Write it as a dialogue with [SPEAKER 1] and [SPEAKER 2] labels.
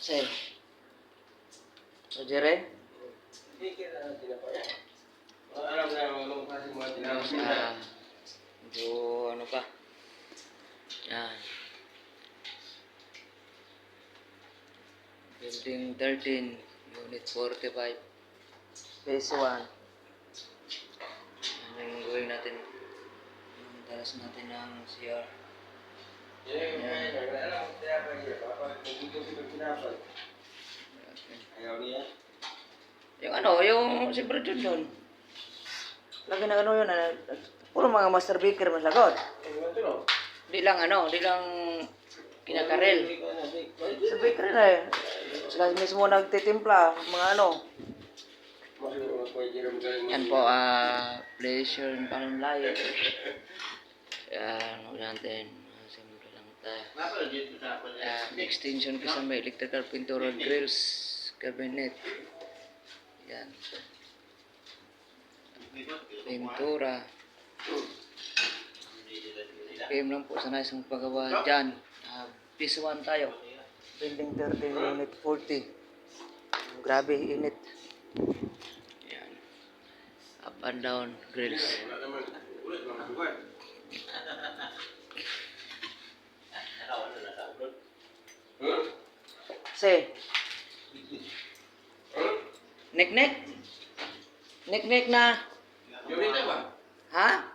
[SPEAKER 1] Say. So, Jere?
[SPEAKER 2] Alam na anong klase mga tinapos
[SPEAKER 1] Medyo ano pa. Yan. Building 13, Unit 45, Phase 1. Yan yung gawin natin. Yung talas natin ng CR.
[SPEAKER 2] Ayaw niya.
[SPEAKER 1] Yung ano, yung siyempre dun. Lagi na ano yun, puro mga master baker masagot. Di lang kinakarel. Sa bakery na eh. Sila mismo nagtitimpla, mga ano. Yan po, pleasure and panunlayo. Yan, huwag natin. Simple lang tayo. Extension ko sa may electrical pintura grills, cabinet. Yan. Pintura. PM lang po, sana isang paggawa dyan. Piece 1 tayo. Building 13, Unit 40. Grabe, init. Yan. Up and down grills. Say. Nek-nek na. Ha?